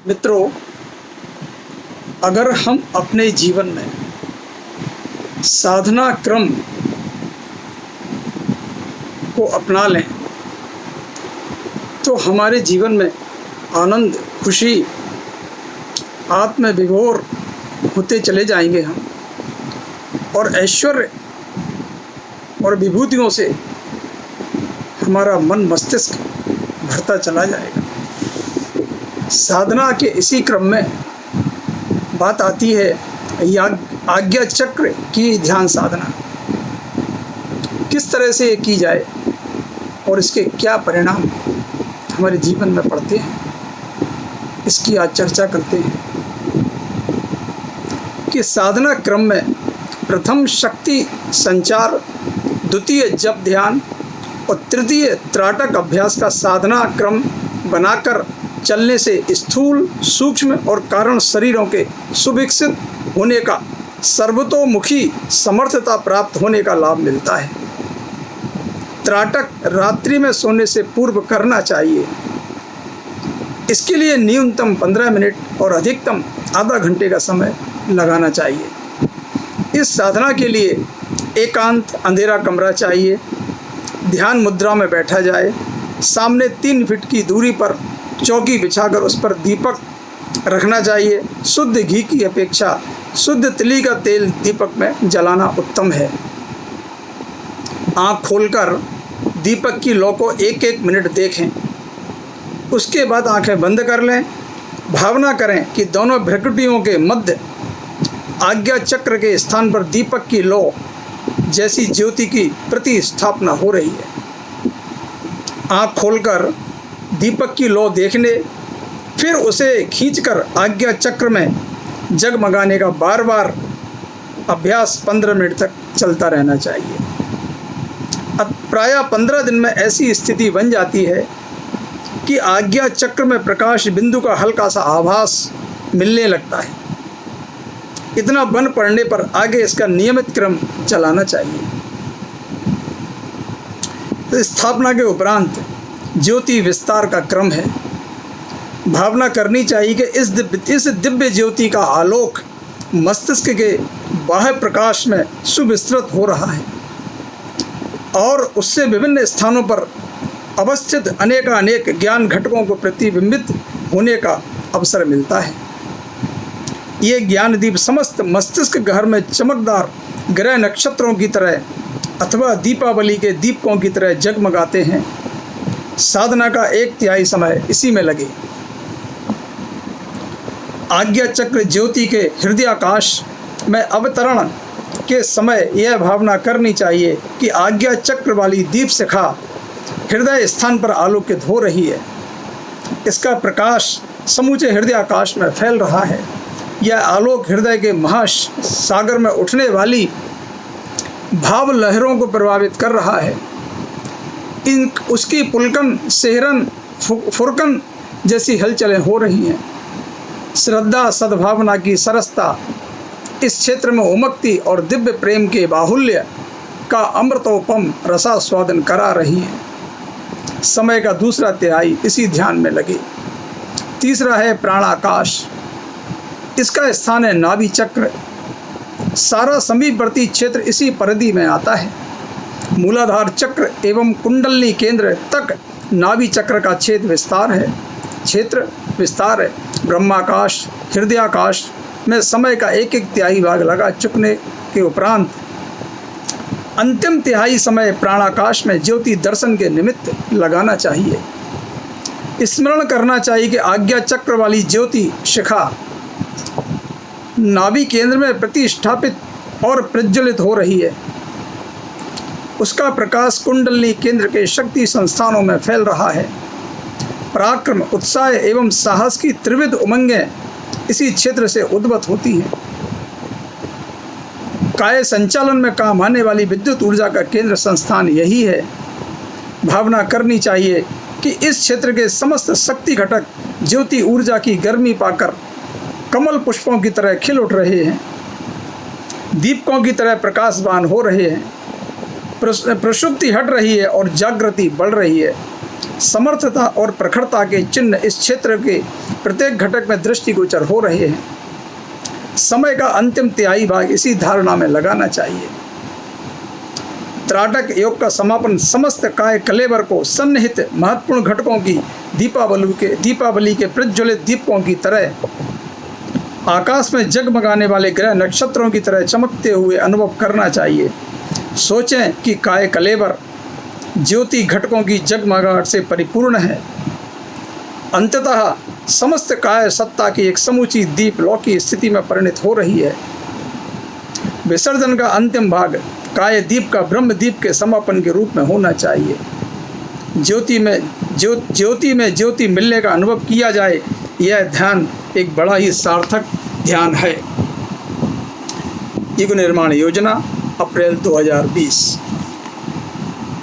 मित्रों, अगर हम अपने जीवन में साधना क्रम को अपना लें तो हमारे जीवन में आनंद, खुशी, आत्मविभोर होते चले जाएंगे हम, और ऐश्वर्य और विभूतियों से हमारा मन मस्तिष्क भरता चला जाएगा। साधना के इसी क्रम में बात आती है आज्ञा चक्र की ध्यान साधना किस तरह से की जाए और इसके क्या परिणाम हमारे जीवन में पड़ते हैं, इसकी आज चर्चा करते हैं। कि साधना क्रम में प्रथम शक्ति संचार, द्वितीय जप ध्यान और तृतीय त्राटक अभ्यास का साधना क्रम बनाकर चलने से स्थूल, सूक्ष्म और कारण शरीरों के सुविकसित होने का, सर्वतोमुखी समर्थता प्राप्त होने का लाभ मिलता है। त्राटक रात्रि में सोने से पूर्व करना चाहिए। इसके लिए न्यूनतम 15 मिनट और अधिकतम आधा घंटे का समय लगाना चाहिए। इस साधना के लिए एकांत अंधेरा कमरा चाहिए। ध्यान मुद्रा में बैठा जाए। सामने 3 फीट की दूरी पर चौकी बिछाकर उस पर दीपक रखना चाहिए। शुद्ध घी की अपेक्षा शुद्ध तिली का तेल दीपक में जलाना उत्तम है। आँख खोलकर दीपक की लौ को 1-1 मिनट देखें। उसके बाद आंखें बंद कर लें। भावना करें कि दोनों भ्रकुटियों के मध्य आज्ञा चक्र के स्थान पर दीपक की लौ जैसी ज्योति की प्रतिस्थापना हो रही है। आँख खोलकर दीपक की लौ देखने, फिर उसे खींचकर आज्ञा चक्र में जगमगाने का बार बार अभ्यास 15 मिनट तक चलता रहना चाहिए। प्रायः 15 दिन में ऐसी स्थिति बन जाती है कि आज्ञा चक्र में प्रकाश बिंदु का हल्का सा आभास मिलने लगता है। इतना बन पड़ने पर आगे इसका नियमित क्रम चलाना चाहिए। स्थापना के उपरांत ज्योति विस्तार का क्रम है। भावना करनी चाहिए कि इस दिव्य ज्योति का आलोक मस्तिष्क के बाह्य प्रकाश में सुविस्तृत हो रहा है और उससे विभिन्न स्थानों पर अवस्थित अनेक ज्ञान घटकों को प्रतिबिंबित होने का अवसर मिलता है। ये ज्ञान दीप समस्त मस्तिष्क घर में चमकदार ग्रह नक्षत्रों की तरह अथवा दीपावली के दीपकों की तरह जगमगाते हैं। साधना का 1/3 समय इसी में लगे। आज्ञा चक्र ज्योति के हृदयाकाश में अवतरण के समय यह भावना करनी चाहिए कि आज्ञा चक्र वाली दीप शिखा हृदय स्थान पर आलोकित हो रही है। इसका प्रकाश समूचे हृदयाकाश में फैल रहा है। यह आलोक हृदय के महासागर में उठने वाली भाव लहरों को प्रभावित कर रहा है। उसकी पुलकन, सेहरन, फुरकन जैसी हलचलें हो रही हैं। श्रद्धा, सद्भावना की सरसता इस क्षेत्र में उमकती और दिव्य प्रेम के बाहुल्य का अमृतोपम रसास्वादन करा रही है। समय का 2/3 इसी ध्यान में लगे। तीसरा है प्राणाकाश। इसका स्थान है नाभि चक्र। सारा समीपवर्ती क्षेत्र इसी परिधि में आता है। मूलाधार चक्र एवं कुंडलनी केंद्र तक नाभि चक्र का क्षेत्र विस्तार है। ब्रह्माकाश, हृदयाकाश में समय का 1/3 भाग लगा चुकने के उपरांत अंतिम तिहाई समय प्राणाकाश में ज्योति दर्शन के निमित्त लगाना चाहिए। स्मरण करना चाहिए कि आज्ञा चक्र वाली ज्योति शिखा नाभि केंद्र में प्रतिष्ठापित और प्रज्वलित हो रही है। उसका प्रकाश कुंडलनी केंद्र के शक्ति संस्थानों में फैल रहा है। पराक्रम, उत्साह एवं साहस की त्रिविध उमंगें इसी क्षेत्र से उद्भूत होती हैं। काय संचालन में काम आने वाली विद्युत ऊर्जा का केंद्र संस्थान यही है। भावना करनी चाहिए कि इस क्षेत्र के समस्त शक्ति घटक ज्योति ऊर्जा की गर्मी पाकर कमल पुष्पों की तरह खिल उठ रहे हैं, दीपकों की तरह प्रकाशवान हो रहे हैं। प्रसुप्ति हट रही है और जागृति बढ़ रही है। समर्थता और प्रखरता के चिन्ह इस क्षेत्र के प्रत्येक घटक में दृष्टिगोचर हो रहे हैं। समय का अंतिम तिहाई भाग इसी धारणा में लगाना चाहिए। त्राटक योग का समापन समस्त काय कलेवर को सन्निहित महत्वपूर्ण घटकों की दीपावली के प्रज्वलित दीपकों की तरह आकाश में जगमगाने वाले ग्रह नक्षत्रों की तरह चमकते हुए अनुभव करना चाहिए। सोचें कि काय कलेवर ज्योति घटकों की जगमगाहट से परिपूर्ण है। अंततः समस्त काय सत्ता की एक समूची दीप लौकी स्थिति में परिणत हो रही है। विसर्जन का अंतिम भाग काय दीप का ब्रह्म दीप के समापन के रूप में होना चाहिए। ज्योति में ज्योति मिलने का अनुभव किया जाए, यह ध्यान एक बड़ा ही सार्थक ध्यान है। युग निर्माण योजना, अप्रैल 2020।